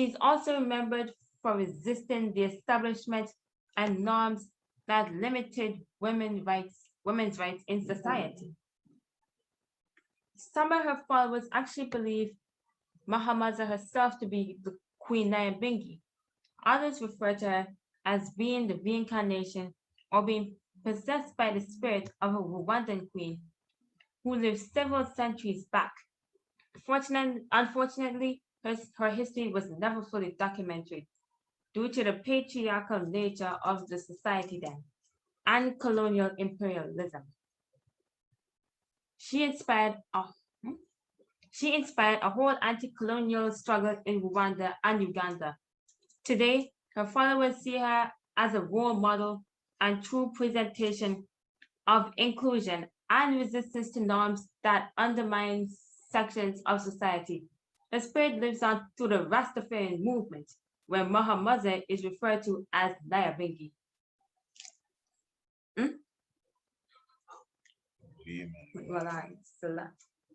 She's also remembered for resisting the establishment and norms that limited women's rights in society. Some of her followers actually believe Mahamaza herself to be the Queen Nyahbingi. Others refer to her as being the reincarnation or being possessed by the spirit of a Rwandan queen who lived several centuries back. Unfortunately, her history was never fully documented due to the patriarchal nature of the society then and colonial imperialism. She inspired a whole anti-colonial struggle in Rwanda and Uganda. Today, her followers see her as a role model and true presentation of inclusion and resistance to norms that undermine sections of society. The spirit lives on through the Rastafarian movement, where Mahamaza is referred to as Nyahbingi.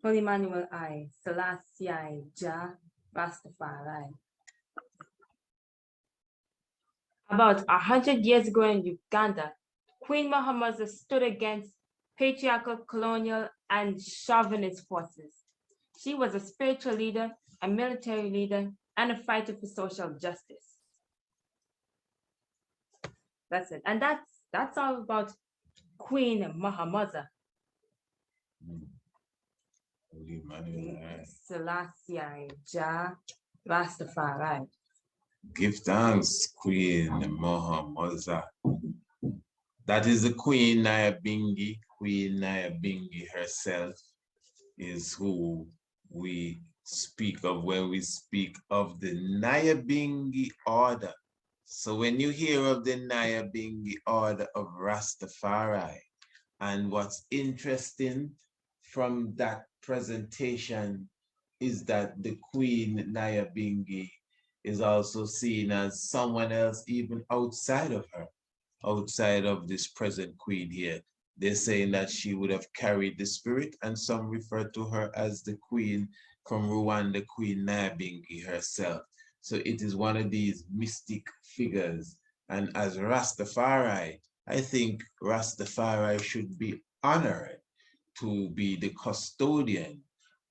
Holy Emmanuel I, Selassie I, Jah, Rastafari. About 100 years ago in Uganda, Queen Mahamaza stood against patriarchal, colonial, and chauvinist forces. She was a spiritual leader, a military leader, and a fighter for social justice. That's it. And that's all about Queen Mahamaza. Selassie, Jah, Rastafari. Give thanks, Queen Mahamaza. That is the Queen Nyahbingi. Queen Nyahbingi herself is who we speak of when we speak of the Nyahbingi order. So when you hear of the Nyahbingi order of Rastafari, and what's interesting from that presentation is that the Queen Nyahbingi is also seen as someone else even outside of her, outside of this present queen here. They're saying that she would have carried the spirit, and some refer to her as the queen from Rwanda, Queen Nyahbingi herself. So it is one of these mystic figures. And as Rastafari, I think Rastafari should be honored to be the custodian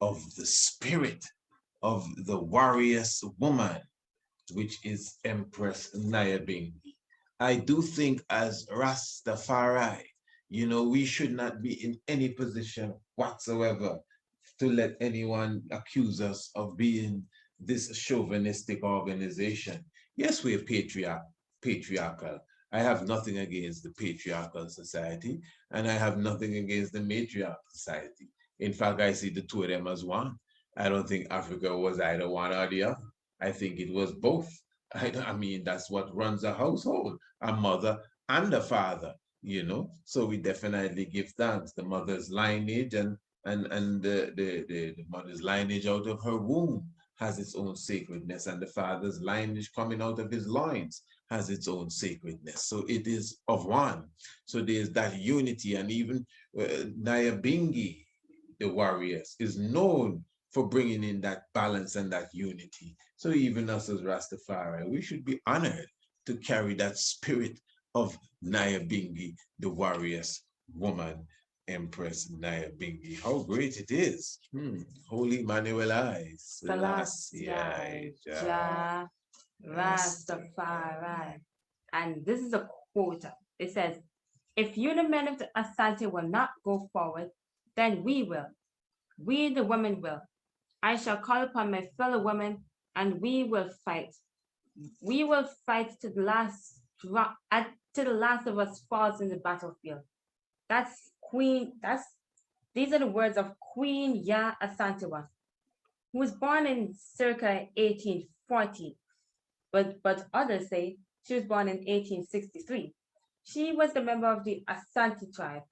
of the spirit of the warrior's woman, which is Empress Nyahbingi. I do think as Rastafari, we should not be in any position whatsoever to let anyone accuse us of being this chauvinistic organization. Yes, we're patriarchal. I have nothing against the patriarchal society, and I have nothing against the matriarchal society. In fact, I see the two of them as one. I don't think Africa was either one or the other. I think it was both. I mean, that's what runs a household, a mother and a father, So we definitely give thanks. The mother's lineage and the mother's lineage out of her womb has its own sacredness, and the father's lineage coming out of his loins has its own sacredness. So it is of one. So there's that unity, and even Nyahbingi, the warriors, is known for bringing in that balance and that unity. So even us as Rastafari, we should be honored to carry that spirit of Nyahbingi, the warriors woman, Empress Nyahbingi. How great it is. Holy Emmanuel I, Selassie, Jah, Rastafari. And this is a quote. It says, "If you, the men of the Asante, will not go forward, then we will. We, the women, will. I shall call upon my fellow women, and we will fight. We will fight to the last of us falls in the battlefield." These are the words of Queen Yalla Asante, who was born in circa 1840, but others say she was born in 1863. She was a member of the Asante tribe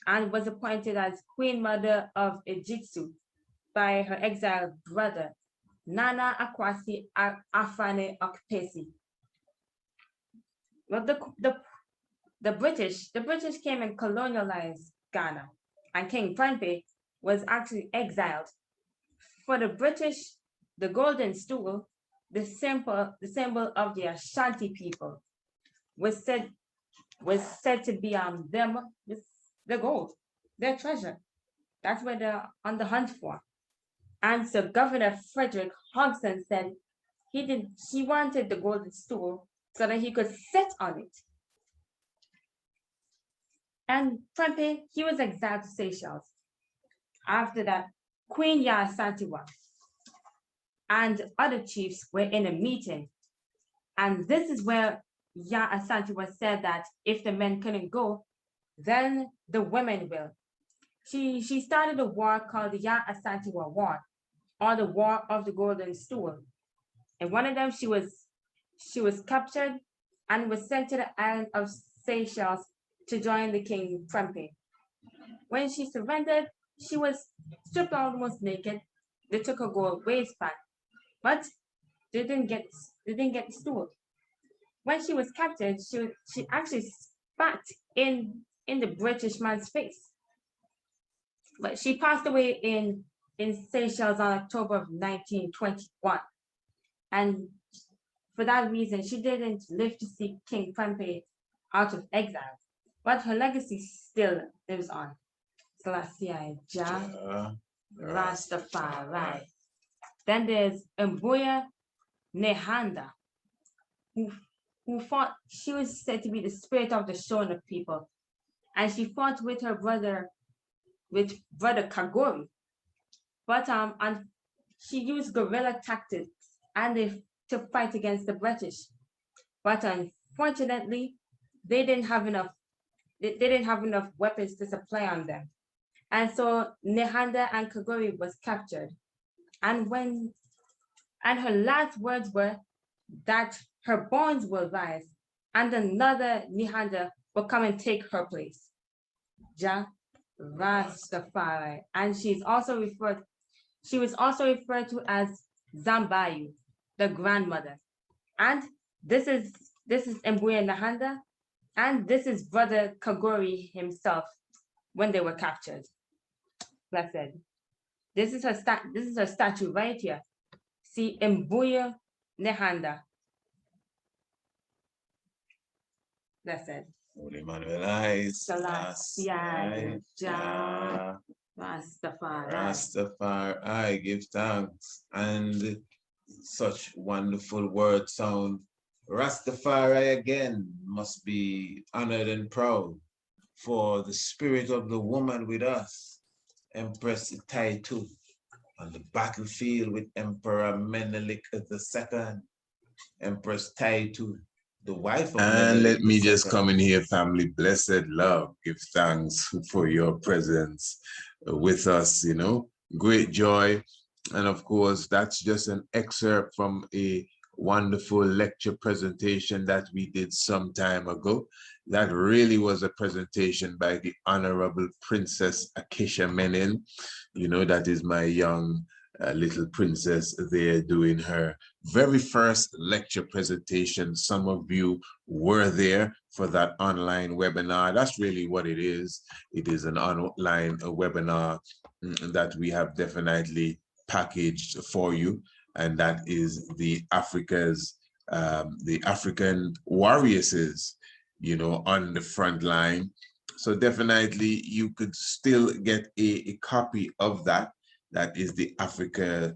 and was appointed as Queen Mother of Ejitsu by her exiled brother, Nana Akwasi Afane Okpesi. Well, the British came and colonialized Ghana, and King Prempeh was actually exiled. For the British, the golden stool the symbol of the Ashanti people, was said to be the gold, their treasure. That's what they're on the hunt for. And so Governor Frederick Hodgson said he wanted the golden stool so that he could sit on it. And Prempeh, he was exiled to Seychelles. After that, Queen Yah Asante and other chiefs were in a meeting. And this is where Yah Asante said that if the men couldn't go, then the women will. She started a war called the Yah Asante War, or the War of the Golden Stool. And one of them, she was captured and was sent to the island of Seychelles to join the king Prempeh. When she surrendered, she was stripped almost naked. They took her gold waistband, but they didn't get the stool. When she was captured, she actually spat in the British man's face. But she passed away in Seychelles on October of 1921. And for that reason, she didn't live to see King Prempeh out of exile. But her legacy still lives on. Selassie Jah, Rastafari. Then there's Mbuya Nehanda, who fought. She was said to be the spirit of the Shona people, and she fought with her brother, Kagori. But and she used guerrilla tactics to fight against the British. But unfortunately, they didn't have enough. They didn't have enough weapons to supply on them. And so Nehanda and Kagori was captured. And her last words were that her bones will rise and another Nehanda will come and take her place. Jah Rastafari. And she was also referred to as Zambayu, the grandmother. And this is Mbuya Nehanda, and this is Brother Kagori himself when they were captured. Blessed. This is her statue right here. See, Mbuya Nehanda. Blessed. Holy Manuel Eyes. Selassie Jah Rastafari. Rastafari, I give thanks. And such wonderful word sound. Rastafari again must be honored and proud for the spirit of the woman with us, Empress Taitu, on the battlefield with Emperor Menelik II, Empress Taitu, the wife of Menelik. And let me just come in here, family. Blessed love, give thanks for your presence with us, you know, great joy. And of course, that's just an excerpt from a wonderful lecture presentation that we did some time ago. That really was a presentation by the Honorable Princess Acacia Menin. You know, that is my young little princess there doing her very first lecture presentation. Some of you were there for that online webinar. That's really what it is. It is an online webinar that we have definitely packaged for you, and that is the African warriors, you know, on the front line. So definitely you could still get a copy of that. That is the African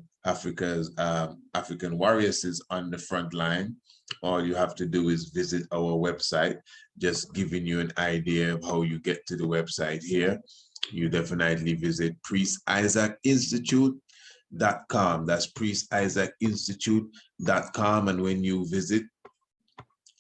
warriors on the front line. All you have to do is visit our website, just giving you an idea of how you get to the website here. You definitely visit priestisaacinstitute.com. That's priestisaacinstitute.com. And when you visit,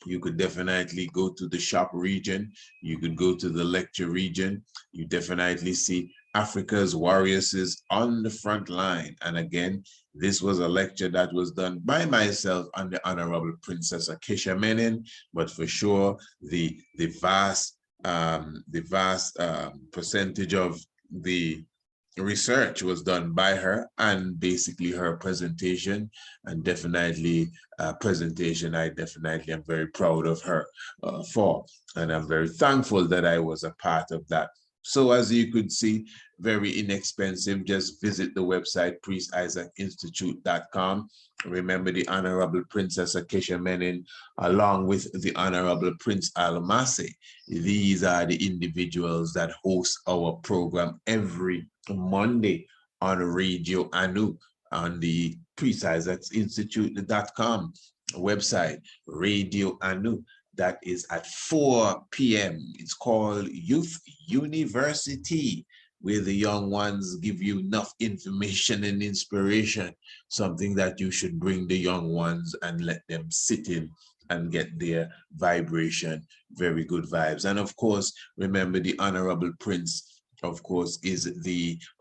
you could definitely go to the shop region. You could go to the lecture region. You definitely see Africa's warriors is on the front line. And again, this was a lecture that was done by myself and the Honorable Princess Acacia Menin, but for sure, the vast percentage of the research was done by her, and basically her presentation, and definitely presentation I definitely am very proud of her for, and I'm very thankful that I was a part of that So as you could see, very inexpensive. Just visit the website, priestisaacinstitute.com. Remember the Honorable Princess Acacia Menin, along with the Honorable Prince Almasi. These are the individuals that host our program every Monday on Radio Anu on the priestisaacinstitute.com website, Radio Anu. That is at 4 p.m. It's called Youth University, where the young ones give you enough information and inspiration, something that you should bring the young ones and let them sit in and get their vibration, very good vibes. And of course, remember the Honorable Prince, of course, is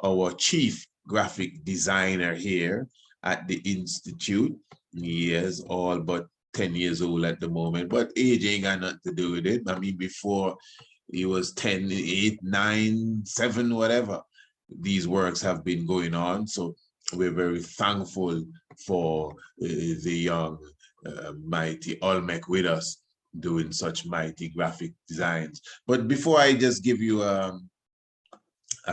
our chief graphic designer here at the Institute. He is all but 10 years old at the moment, but age ain't got nothing to do with it. I mean, before he was 10, 8, 9, 7, whatever, these works have been going on. So we're very thankful for the young, mighty Olmec with us doing such mighty graphic designs. But before I just give you a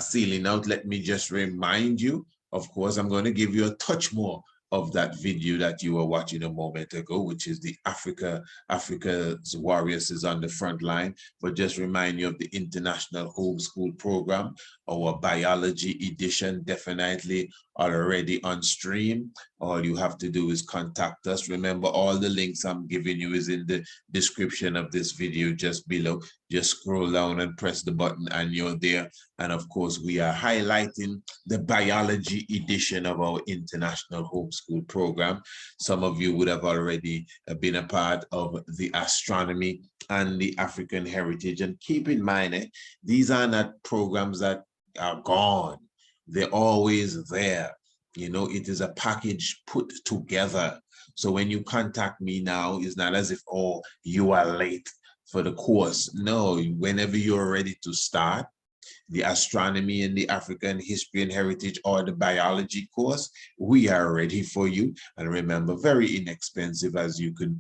ceiling out, let me just remind you, of course, I'm going to give you a touch more of that video that you were watching a moment ago, which is the Africa's Warriors is on the front line. But just remind you of the International Homeschool Program, our biology edition, definitely already on stream. All you have to do is contact us. Remember, all the links I'm giving you is in the description of this video just below. Just scroll down and press the button and you're there. And of course, we are highlighting the biology edition of our International Homeschool Program. Some of you would have already been a part of the astronomy and the African heritage. And keep in mind, these are not programs that are gone. They're always there. You know, it is a package put together. So when you contact me now, it's not as if, oh, you are late for the course. No, whenever you're ready to start, the astronomy and the African history and heritage or the biology course, we are ready for you. And remember, very inexpensive, as you could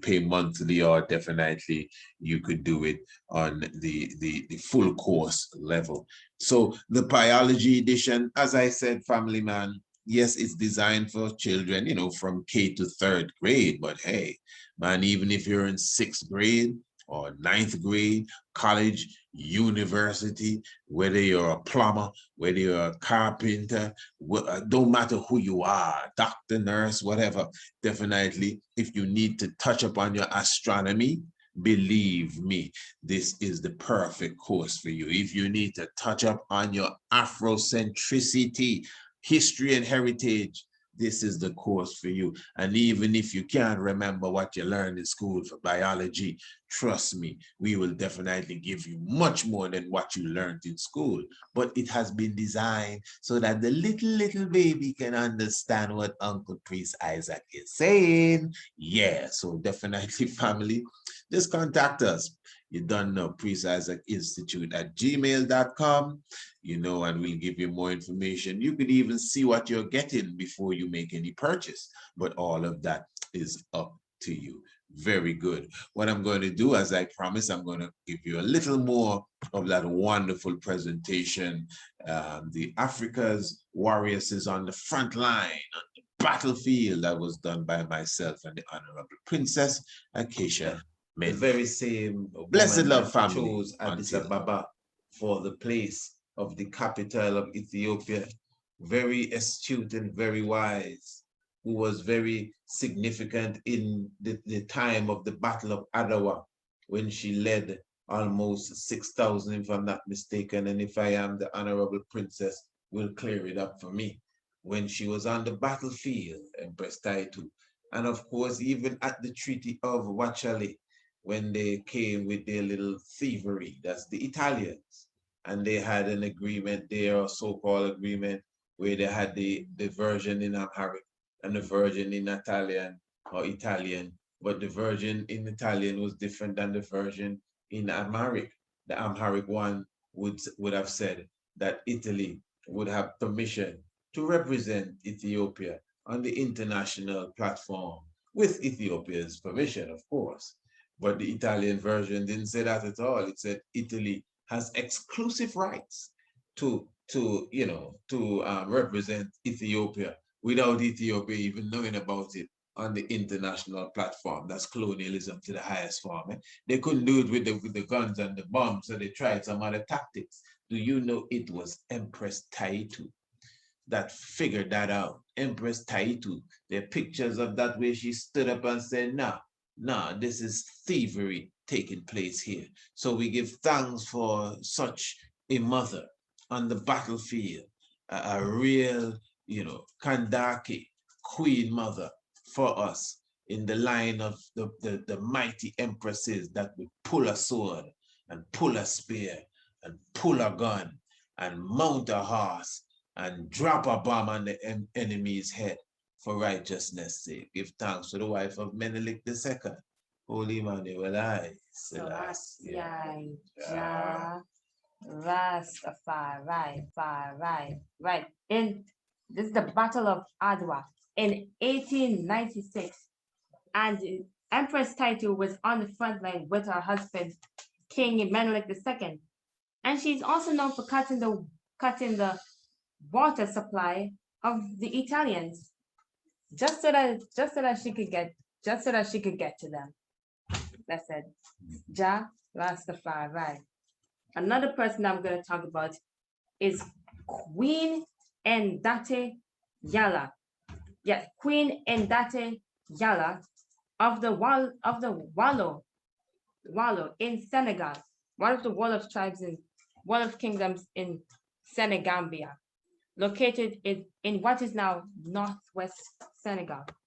pay monthly, or definitely you could do it on the full course level. So the biology edition, as I said, family man, yes, it's designed for children, you know, from K to 3rd grade, but hey, man, even if you're in 6th grade, or 9th grade, college, university, whether you're a plumber, whether you're a carpenter, don't matter who you are, doctor, nurse, whatever, definitely, if you need to touch upon your astronomy, believe me, this is the perfect course for you. If you need to touch up on your Afrocentricity, history and heritage, this is the course for you. And even if you can't remember what you learned in school for biology, trust me, we will definitely give you much more than what you learned in school. But it has been designed so that the little baby can understand what Uncle Priest Isaac is saying. Yeah, so definitely, family, just contact us. You don't know, Priest Isaac Institute at gmail.com, you know, and we'll give you more information. You could even see what you're getting before you make any purchase, but all of that is up to you. Very good. What I'm going to do, as I promised, I'm going to give you a little more of that wonderful presentation. The Africa's Warriors is on the front line, on the battlefield, that was done by myself and the Honorable Princess Acacia. The very same blessed love family chose Addis Ababa for the place of the capital of Ethiopia. Very astute and very wise, who was very significant in the time of the Battle of Adwa, when she led almost 6,000, if I'm not mistaken, and if I am, the Honorable Princess will clear it up for me, when she was on the battlefield, Empress Taitu. And of course, even at the Treaty of Wachale, when they came with their little thievery, that's the Italians, and they had an agreement there, a so-called agreement, where they had the version in Amharic and the version in Italian, but the version in Italian was different than the version in Amharic. The Amharic one would have said that Italy would have permission to represent Ethiopia on the international platform, with Ethiopia's permission, of course. But the Italian version didn't say that at all. It said Italy has exclusive rights to represent Ethiopia without Ethiopia even knowing about it on the international platform. That's colonialism to the highest form. They couldn't do it with the guns and the bombs, so they tried some other tactics. Do you know it was Empress Taitu that figured that out? Empress Taitu. There are pictures of that where she stood up and said, nah, this is thievery taking place here. So we give thanks for such a mother on the battlefield, a real, Kandake, queen mother for us in the line of the mighty empresses that would pull a sword and pull a spear and pull a gun and mount a horse and drop a bomb on the enemy's head for righteousness' sake. Give thanks to the wife of Menelik II, Holy Emmanuel I, Selassie. Rastafari, right. In this is the Battle of Adwa in 1896, and Empress Taitu was on the front line with her husband, King Menelik II, and she's also known for cutting the water supply of the Italians, just so that she could get to them. That's it. Ja Rastafari. Another person I'm going to talk about is Queen Ndate Yalla. Yes, Queen Ndate Yalla of the Wallo in Senegal, one of the Wolof kingdoms in Senegambia, located in what is now northwest Senegal.